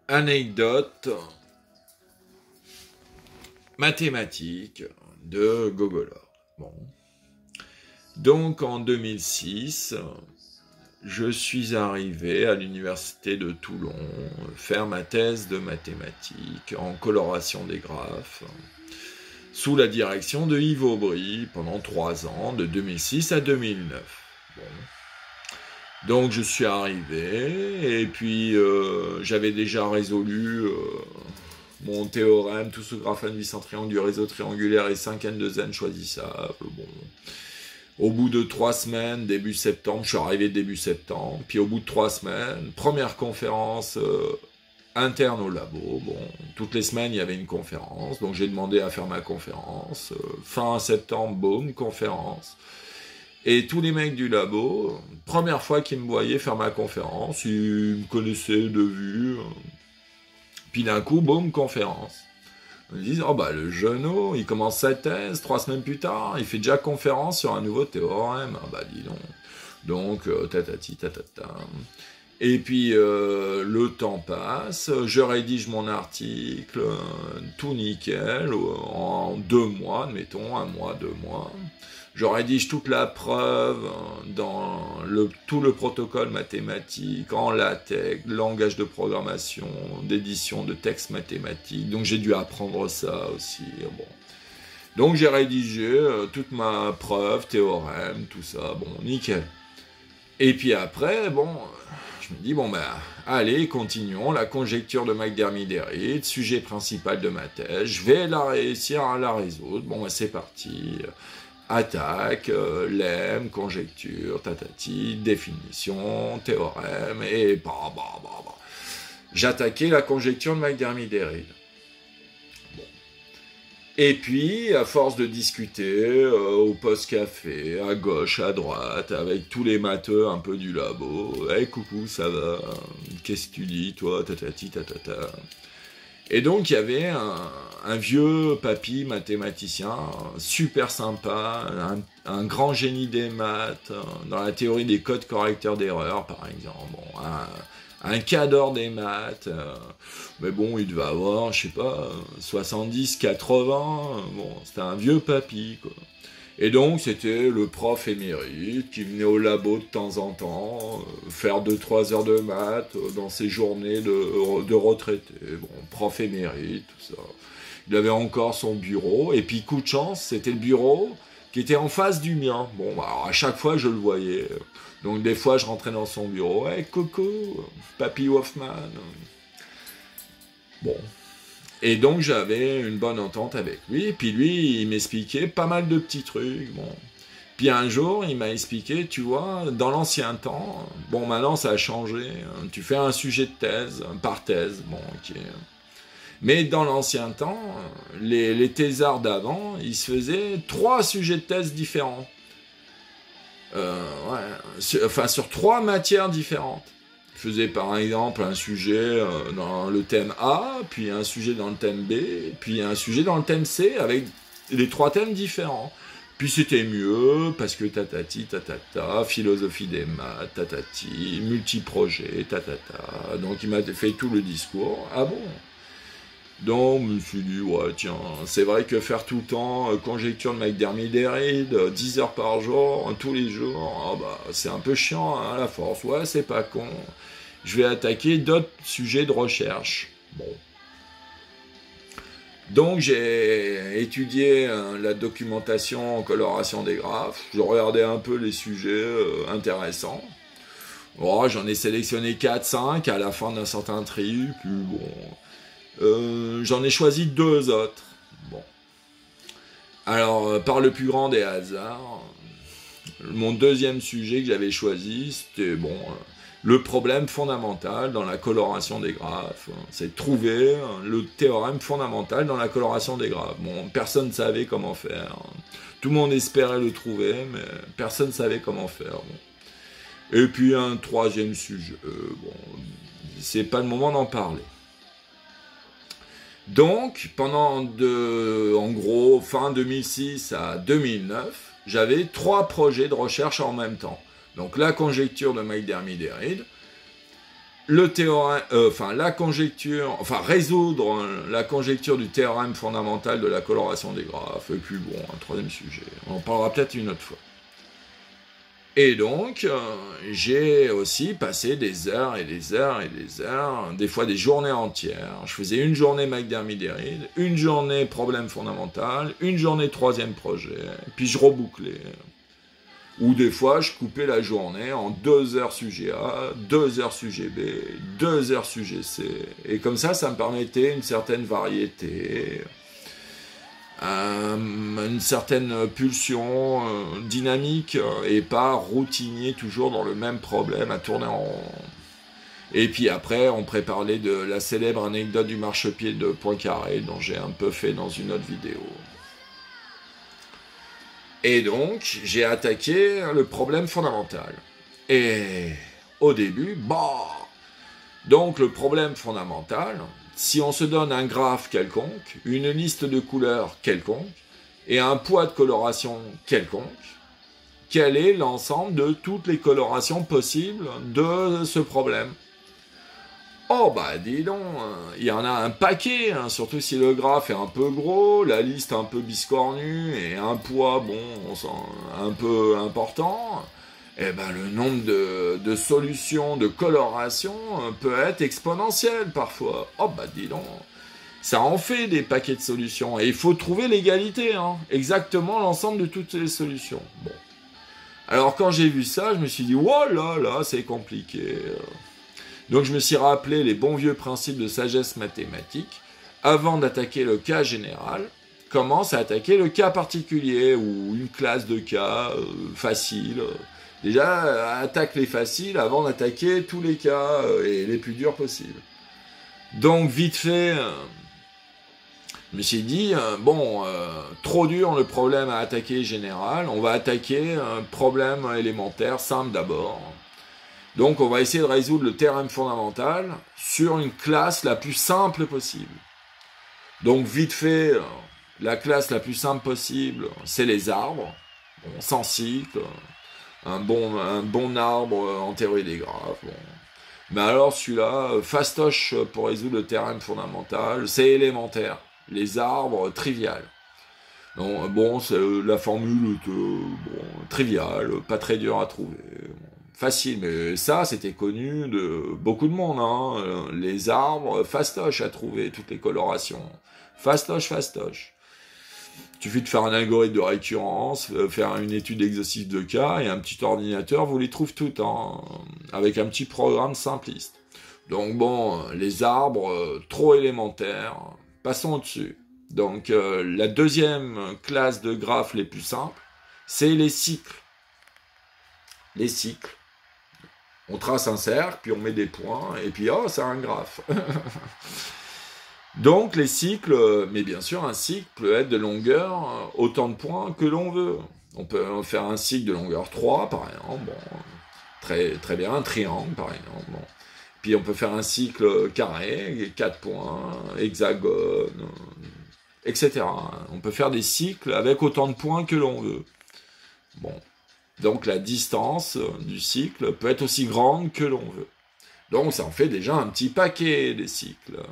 Anecdote mathématique de Gogolor. Bon. Donc en 2006, je suis arrivé à l'université de Toulon faire ma thèse de mathématiques en coloration des graphes sous la direction de Yves Aubry pendant 3 ans, de 2006 à 2009. Bon. Donc je suis arrivé et puis j'avais déjà résolu mon théorème, tout ce graphène bicentriangle du réseau triangulaire et 5 n2n choisissable. Bon. Au bout de 3 semaines, début septembre, je suis arrivé début septembre, puis au bout de 3 semaines, première conférence interne au labo. Bon, toutes les semaines, il y avait une conférence, donc j'ai demandé à faire ma conférence. Fin septembre, boum, conférence. Et tous les mecs du labo, première fois qu'ils me voyaient faire ma conférence, ils me connaissaient de vue. Puis d'un coup, boum, conférence. Ils me disent, oh bah le jeuneau, il commence sa thèse, 3 semaines plus tard, il fait déjà conférence sur un nouveau théorème. Ah bah dis donc. Donc, tatati, tatata. Et puis, le temps passe, je rédige mon article, tout nickel, en 2 mois, admettons, 1 mois, 2 mois. Je rédige toute la preuve dans tout le protocole mathématique, en LaTeX, langage de programmation, d'édition de textes mathématiques. Donc j'ai dû apprendre ça aussi. Bon. Donc j'ai rédigé toute ma preuve, théorème, tout ça. Bon, nickel. Et puis après, bon, je me dis, bon ben, allez, continuons. La conjecture de McDermid-Derrida, sujet principal de ma thèse. Je vais réussir à la résoudre. Bon, ben, c'est parti. Attaque, lemme, conjecture, tatati, définition, théorème, et bah. J'attaquais la conjecture de McDermid-Derrida. Bon. Et puis, à force de discuter, au post-café, à gauche, à droite, avec tous les matheux un peu du labo, hey, coucou, ça va, qu'est-ce que tu dis, toi, tatati, tatata. Et donc, il y avait un vieux papy mathématicien, super sympa, un grand génie des maths, dans la théorie des codes correcteurs d'erreur, par exemple. Bon, un cadre des maths, mais bon, il devait avoir, je sais pas, 70, 80, bon, c'était un vieux papy, quoi. Et donc, c'était le prof émérite qui venait au labo de temps en temps, faire 2-3 heures de maths dans ses journées de retraité. Bon, prof émérite, tout ça. Il avait encore son bureau, et puis coup de chance, c'était le bureau qui était en face du mien. Bon, alors à chaque fois, je le voyais. Donc des fois, je rentrais dans son bureau. Hey, Coco, Papy Hoffman. Bon. Et donc j'avais une bonne entente avec lui, puis lui, il m'expliquait pas mal de petits trucs, bon. Puis un jour, il m'a expliqué, tu vois, dans l'ancien temps, bon, maintenant ça a changé, tu fais un sujet de thèse, par thèse, bon, ok. Mais dans l'ancien temps, les thésards d'avant, ils se faisaient 3 sujets de thèse différents. Sur 3 matières différentes. Je faisais par exemple un sujet dans le thème A, puis un sujet dans le thème B, puis un sujet dans le thème C, avec les 3 thèmes différents. Puis c'était mieux, parce que tatati, tatata, philosophie des maths, tatati, multiprojet, tatata. Donc il m'a fait tout le discours. Ah bon? Donc je me suis dit, ouais tiens, c'est vrai que faire tout le temps conjecture de McDermid-Derrida, 10 heures par jour, tous les jours, ah bah, c'est un peu chiant hein, à la force, ouais c'est pas con. Je vais attaquer d'autres sujets de recherche. Bon. Donc j'ai étudié la documentation en coloration des graphes, je regardais un peu les sujets intéressants. Oh, j'en ai sélectionné 4-5 à la fin d'un certain tri, puis bon... j'en ai choisi 2 autres. Bon. Alors, par le plus grand des hasards, mon deuxième sujet que j'avais choisi, c'était bon, le problème fondamental dans la coloration des graphes. C'est de trouver le théorème fondamental dans la coloration des graphes. Bon, personne ne savait comment faire. Tout le monde espérait le trouver, mais personne ne savait comment faire. Bon. Et puis un troisième sujet. Bon, c'est pas le moment d'en parler. Donc, pendant en gros, fin 2006 à 2009, j'avais 3 projets de recherche en même temps. Donc, la conjecture de McDermid-Derrida, le théorème, la conjecture, résoudre la conjecture du théorème fondamental de la coloration des graphes, et puis bon, un troisième sujet, on en parlera peut-être une autre fois. Et donc, j'ai aussi passé des heures et des heures et des heures, des fois des journées entières. Je faisais une journée McDermid-Derrida, une journée problème fondamental, une journée troisième projet, puis je rebouclais. Ou des fois, je coupais la journée en 2 heures sujet A, 2 heures sujet B, 2 heures sujet C. Et comme ça me permettait une certaine variété, une certaine pulsion dynamique, et pas routinier toujours dans le même problème à tourner en rond. Et puis après, on préparait de la célèbre anecdote du marchepied de Poincaré, dont j'ai un peu fait dans une autre vidéo. Et donc, j'ai attaqué le problème fondamental. Et au début, donc le problème fondamental, si on se donne un graphe quelconque, une liste de couleurs quelconque, et un poids de coloration quelconque, quel est l'ensemble de toutes les colorations possibles de ce problème? Oh dis donc, il y en a un paquet, hein, surtout si le graphe est un peu gros, la liste un peu biscornue, et un poids, un peu important. Eh le nombre de solutions, de colorations peut être exponentiel parfois. Oh dis donc, ça en fait des paquets de solutions. Et il faut trouver l'égalité, hein, exactement l'ensemble de toutes les solutions. Bon. Alors quand j'ai vu ça, je me suis dit, oh là, c'est compliqué. Donc je me suis rappelé les bons vieux principes de sagesse mathématique. Avant d'attaquer le cas général, commence à attaquer le cas particulier ou une classe de cas facile. Déjà, attaque les faciles avant d'attaquer tous les cas et les plus durs possibles. Donc vite fait, je me suis dit, trop dur le problème à attaquer général, on va attaquer un problème élémentaire simple d'abord. Donc on va essayer de résoudre le théorème fondamental sur une classe la plus simple possible. Donc vite fait, la classe la plus simple possible, c'est les arbres, sans cycle, un bon arbre en théorie des graphes. Bon. Mais alors celui-là, fastoche pour résoudre le théorème fondamental, c'est élémentaire, les arbres triviales. Donc, la formule est triviale, pas très dur à trouver. Facile, mais ça, c'était connu de beaucoup de monde, hein. Les arbres, fastoche à trouver, toutes les colorations. Fastoche. Il suffit de faire un algorithme de récurrence, faire une étude exhaustive de cas, et un petit ordinateur vous les trouve toutes, hein, avec un petit programme simpliste. Donc les arbres, trop élémentaires, passons au-dessus. Donc la deuxième classe de graphes les plus simples, c'est les cycles. Les cycles. On trace un cercle, puis on met des points, et puis c'est un graphe. Donc les cycles, mais bien sûr un cycle peut être de longueur autant de points que l'on veut. On peut faire un cycle de longueur 3 par exemple, très bien, un triangle par exemple. Puis on peut faire un cycle carré, 4 points, hexagone, etc. On peut faire des cycles avec autant de points que l'on veut. Donc la distance du cycle peut être aussi grande que l'on veut. Donc ça en fait déjà un petit paquet des cycles,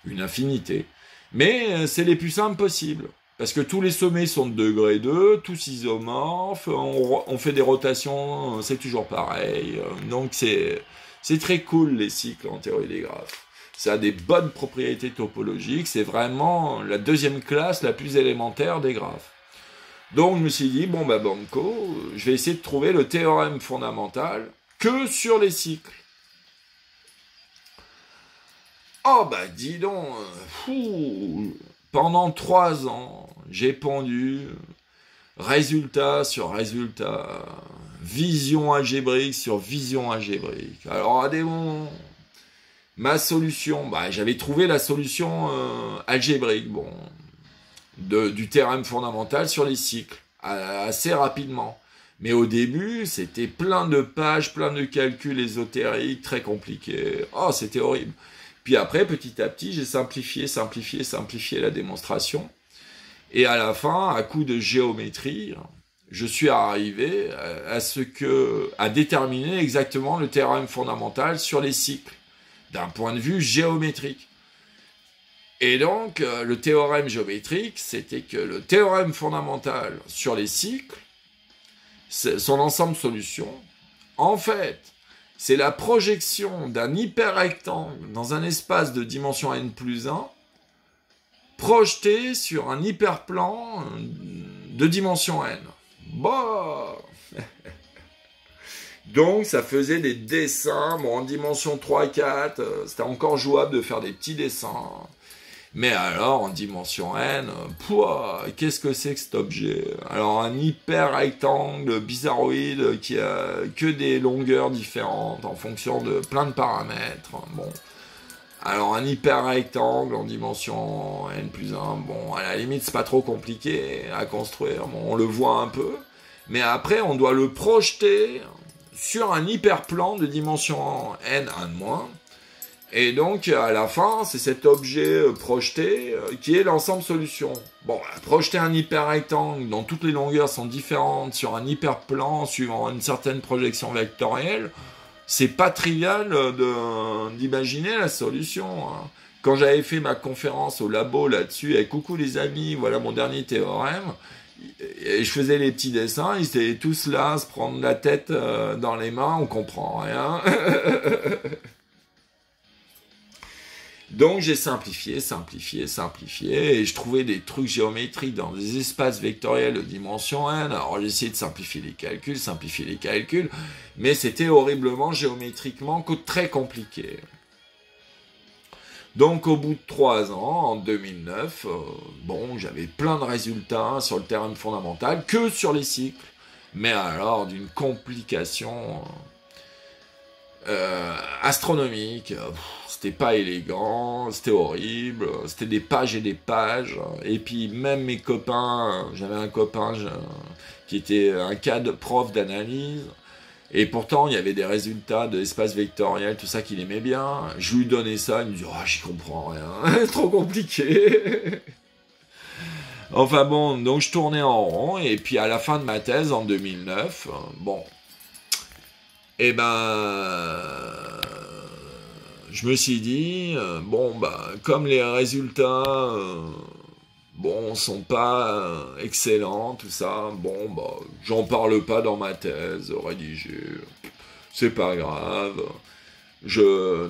une infinité. Mais c'est les plus simples possibles, parce que tous les sommets sont de degré 2, tous isomorphes, on fait des rotations, c'est toujours pareil. Donc c'est très cool les cycles en théorie des graphes. Ça a des bonnes propriétés topologiques, c'est vraiment la deuxième classe la plus élémentaire des graphes. Donc je me suis dit, banco, je vais essayer de trouver le théorème fondamental que sur les cycles. Dis donc, pendant 3 ans, j'ai pondu résultat sur résultat, vision algébrique sur vision algébrique. Alors à des moments, ma solution, j'avais trouvé la solution algébrique, du théorème fondamental sur les cycles, assez rapidement. Mais au début, c'était plein de pages, plein de calculs ésotériques, très compliqués. C'était horrible. Puis après, petit à petit, j'ai simplifié la démonstration. Et à la fin, à coup de géométrie, je suis arrivé à déterminer exactement le théorème fondamental sur les cycles, d'un point de vue géométrique. Et donc, le théorème géométrique, c'était que le théorème fondamental sur les cycles, son ensemble de solutions, en fait, c'est la projection d'un hyperrectangle dans un espace de dimension n plus 1, projeté sur un hyperplan de dimension n. Bon. Donc, ça faisait des dessins, bon, en dimension 3, 4, c'était encore jouable de faire des petits dessins. Mais alors, en dimension n, qu'est-ce que c'est que cet objet? Alors, un hyper rectangle bizarroïde qui a que des longueurs différentes en fonction de plein de paramètres. Bon. Alors, un hyper rectangle en dimension n plus 1, bon, à la limite, c'est pas trop compliqué à construire. Bon, on le voit un peu. Mais après, on doit le projeter sur un hyperplan de dimension n 1 de moins. Et donc, à la fin, c'est cet objet projeté qui est l'ensemble solution. Bon, projeter un hyperrectangle dont toutes les longueurs sont différentes sur un hyperplan suivant une certaine projection vectorielle, c'est pas trivial d'imaginer la solution. Hein. Quand j'avais fait ma conférence au labo là-dessus, et coucou les amis, voilà mon dernier théorème, et je faisais les petits dessins, ils étaient tous là à se prendre la tête dans les mains, on comprend rien. Donc j'ai simplifié, et je trouvais des trucs géométriques dans des espaces vectoriels de dimension n. Alors j'ai essayé de simplifier les calculs, mais c'était horriblement géométriquement très compliqué. Donc au bout de 3 ans, en 2009, bon, j'avais plein de résultats sur le théorème fondamental, que sur les cycles, mais alors d'une complication astronomique. C'était pas élégant, c'était horrible, c'était des pages et des pages, et puis même mes copains, j'avais un copain qui était un prof d'analyse, et pourtant il y avait des résultats de l'espace vectoriel, tout ça qu'il aimait bien, je lui donnais ça, il me dit « Oh, j'y comprends rien, c'est trop compliqué !» Enfin bon, donc je tournais en rond, et puis à la fin de ma thèse, en 2009, bon, et je me suis dit, comme les résultats, sont pas excellents, tout ça, j'en parle pas dans ma thèse rédigée, c'est pas grave.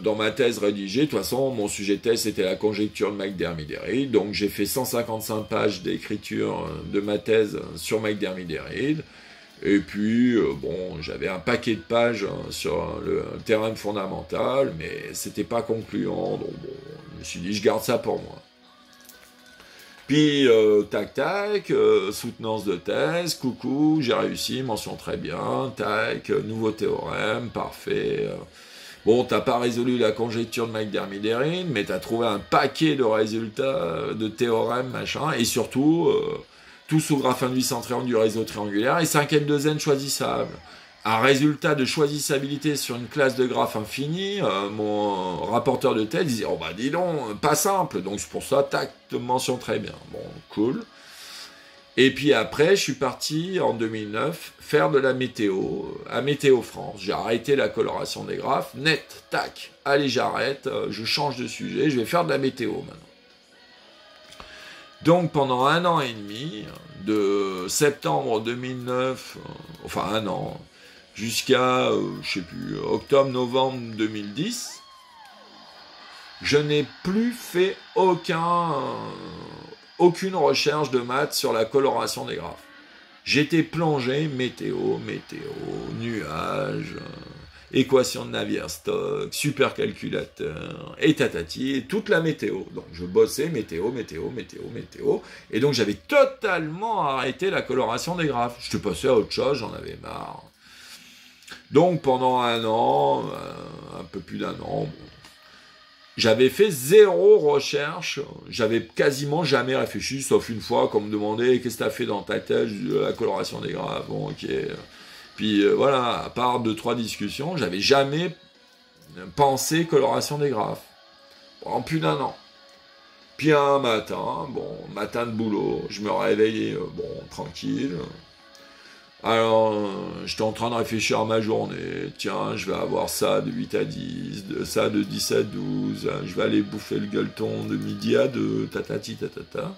Dans ma thèse rédigée, de toute façon, mon sujet de thèse, c'était la conjecture de McDermid-Erryd, donc j'ai fait 155 pages d'écriture de ma thèse sur McDermid-Erryd, et puis, j'avais un paquet de pages sur le théorème fondamental, mais c'était pas concluant, donc je me suis dit, je garde ça pour moi. Puis, tac, soutenance de thèse, coucou, j'ai réussi, mention très bien, tac, nouveau théorème, parfait. Bon, t'as pas résolu la conjecture de McDermid-Erryd, mais t'as trouvé un paquet de résultats, de théorèmes, machin, et surtout... tout sous graphe induit sans triangle du réseau triangulaire, et 5N de n choisissable. Un résultat de choisissabilité sur une classe de graphes infini, mon rapporteur de thèse disait « Oh bah dis donc, pas simple !» Donc c'est pour ça, tac, mention très bien. Bon, cool. Et puis après, je suis parti, en 2009, faire de la météo, à Météo France. J'ai arrêté la coloration des graphes, net, tac, allez j'arrête, je change de sujet, je vais faire de la météo maintenant. Donc pendant 1 an et demi, de septembre 2009, enfin 1 an, jusqu'à, octobre-novembre 2010, je n'ai plus fait aucune recherche de maths sur la coloration des graphes. J'étais plongé météo, nuages, équation de Navier-Stokes, supercalculateur, et tatati, et toute la météo. Donc je bossais météo, et donc j'avais totalement arrêté la coloration des graphes. Je suis passé à autre chose, j'en avais marre. Donc pendant 1 an, un peu plus d'1 an, j'avais fait 0 recherche, j'avais quasiment jamais réfléchi, sauf une fois qu'on me demandait « Qu'est-ce que tu as fait dans ta thèse ?» La coloration des graphes, bon ok... Puis voilà, à part 2-3 discussions, j'avais jamais pensé coloration des graphes. Pendant plus d'1 an. Puis un matin, matin de boulot, je me réveillais, tranquille. Alors, j'étais en train de réfléchir à ma journée. Tiens, je vais avoir ça de 8 à 10, ça de 10 à 12, je vais aller bouffer le gueuleton de midi à 2, tatati tatata.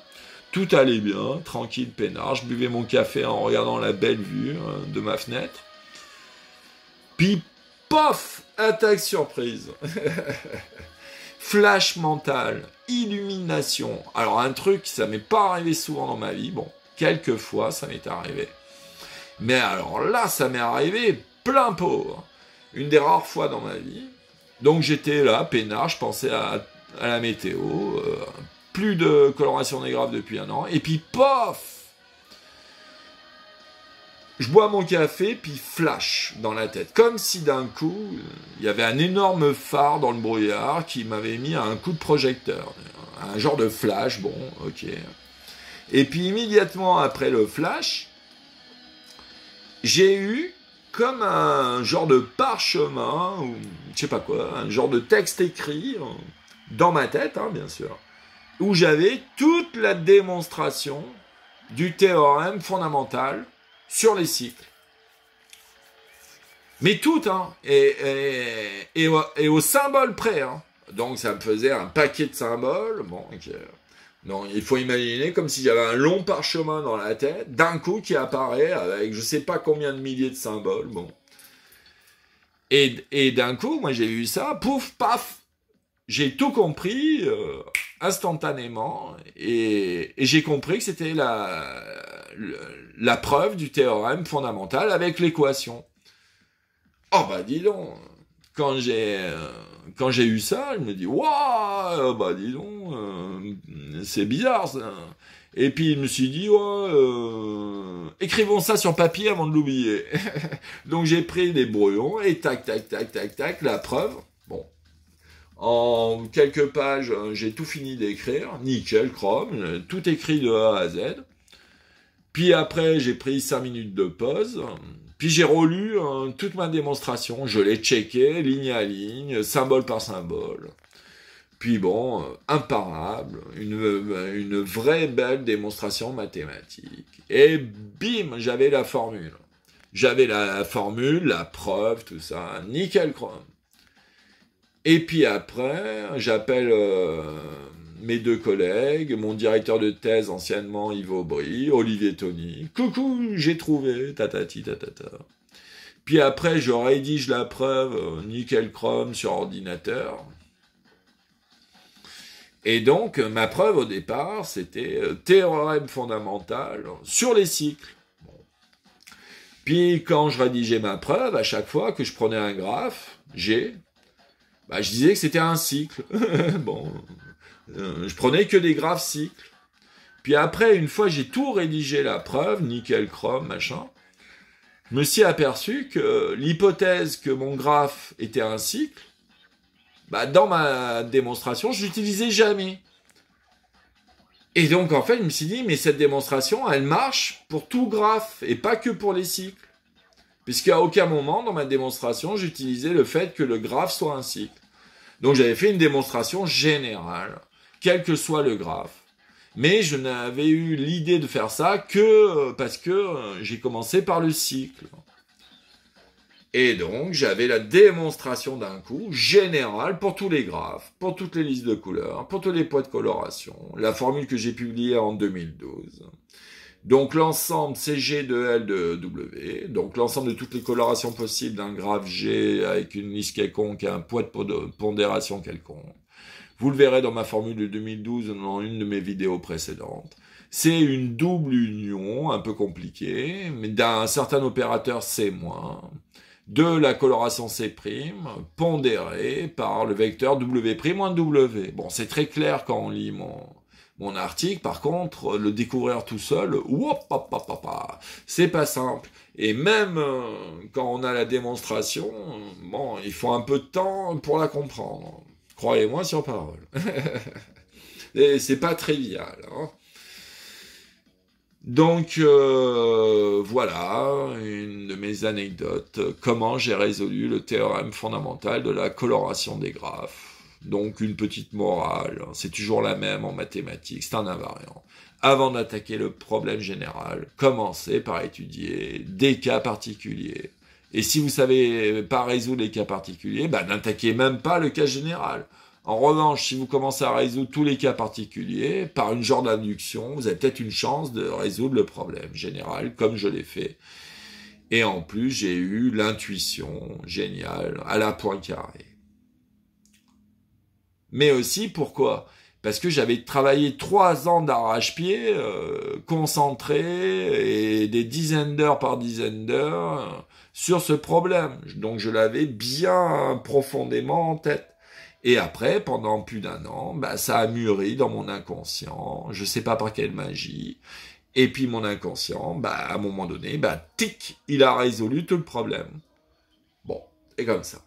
Tout allait bien, tranquille, peinard. Je buvais mon café en regardant la belle vue de ma fenêtre. Puis, pof, attaque surprise. Flash mental, illumination. Alors, un truc, ça m'est pas arrivé souvent dans ma vie. Bon, quelques fois, ça m'est arrivé. Mais alors là, ça m'est arrivé plein pot. Une des rares fois dans ma vie. Donc j'étais là, peinard, je pensais à la météo. Plus de coloration des graphes depuis 1 an. Et puis, pof! Je bois mon café, puis flash dans la tête. Comme si d'un coup, il y avait un énorme phare dans le brouillard qui m'avait mis un coup de projecteur. Un genre de flash, bon, ok. Et puis immédiatement après le flash, j'ai eu comme un genre de parchemin, ou je sais pas quoi, un genre de texte écrit, dans ma tête, hein, bien sûr, où j'avais toute la démonstration du théorème fondamental sur les cycles. Mais tout, hein, et au symbole près, hein. Donc ça me faisait un paquet de symboles, bon, ok. Non, il faut imaginer comme si j'avais un long parchemin dans la tête, d'un coup qui apparaît avec je sais pas combien de milliers de symboles, bon. Et d'un coup, moi j'ai eu ça, pouf, paf, j'ai tout compris instantanément, et j'ai compris que c'était la preuve du théorème fondamental avec l'équation. Oh bah dis donc, quand j'ai eu ça, je me dis waouh, bah dis donc, c'est bizarre ça. Et puis je me suis dit écrivons ça sur papier avant de l'oublier. Donc j'ai pris des brouillons et tac tac tac tac tac, la preuve. Bon, en quelques pages, j'ai tout fini d'écrire, nickel, chrome, tout écrit de A à Z. Puis après, j'ai pris 5 minutes de pause. Puis j'ai relu toute ma démonstration. Je l'ai checké, ligne à ligne, symbole par symbole. Puis bon, imparable, une vraie belle démonstration mathématique. Et bim, j'avais la formule. J'avais la formule, la preuve, tout ça, nickel chrome. Et puis après, j'appelle mes 2 collègues, mon directeur de thèse anciennement Yves Aubry, Olivier Tony. Coucou, j'ai trouvé, tatati tatata. Puis après, je rédige la preuve, nickel chrome sur ordinateur. Et donc, ma preuve au départ, c'était théorème fondamental sur les cycles. Bon. Puis quand je rédigeais ma preuve, à chaque fois que je prenais un graphe, G, bah, je disais que c'était un cycle. Bon, je prenais que des graphes cycles. Puis après, une fois j'ai tout rédigé la preuve, nickel chrome, machin, je me suis aperçu que l'hypothèse que mon graphe était un cycle, bah, dans ma démonstration, je l'utilisais jamais. Et donc, en fait, je me suis dit, mais cette démonstration, elle marche pour tout graphe, et pas que pour les cycles. Puisqu'à aucun moment, dans ma démonstration, j'utilisais le fait que le graphe soit un cycle. Donc, j'avais fait une démonstration générale, quel que soit le graphe. Mais je n'avais eu l'idée de faire ça que parce que j'ai commencé par le cycle. Et donc, j'avais la démonstration d'un coup, générale, pour tous les graphes, pour toutes les listes de couleurs, pour tous les poids de coloration, la formule que j'ai publiée en 2012. Donc, l'ensemble CG de L de W, donc l'ensemble de toutes les colorations possibles d'un graphe G avec une liste quelconque et un poids de pondération quelconque. Vous le verrez dans ma formule de 2012 dans une de mes vidéos précédentes. C'est une double union, un peu compliquée, mais d'un certain opérateur C-, de la coloration C', pondérée par le vecteur W'-W. Bon, c'est très clair quand on lit mon article. Par contre, le découvrir tout seul, c'est pas simple. Et même quand on a la démonstration, bon, il faut un peu de temps pour la comprendre. Croyez-moi sur parole. Et c'est pas trivial, hein. Donc, voilà, une de mes anecdotes, comment j'ai résolu le théorème fondamental de la coloration des graphes. Donc une petite morale, c'est toujours la même en mathématiques, c'est un invariant. Avant d'attaquer le problème général, commencez par étudier des cas particuliers. Et si vous savez pas résoudre les cas particuliers, n'attaquez même pas le cas général. En revanche, si vous commencez à résoudre tous les cas particuliers, par une genre d'induction, vous avez peut-être une chance de résoudre le problème général, comme je l'ai fait. Et en plus, j'ai eu l'intuition géniale à la Poincaré. Mais aussi, pourquoi ? Parce que j'avais travaillé 3 ans d'arrache-pied, concentré, et des dizaines d'heures par dizaines d'heures sur ce problème. Donc je l'avais bien profondément en tête. Et après, pendant plus d'1 an, ça a mûri dans mon inconscient, je sais pas par quelle magie. Et puis mon inconscient, à un moment donné, tic, il a résolu tout le problème. Bon, et comme ça.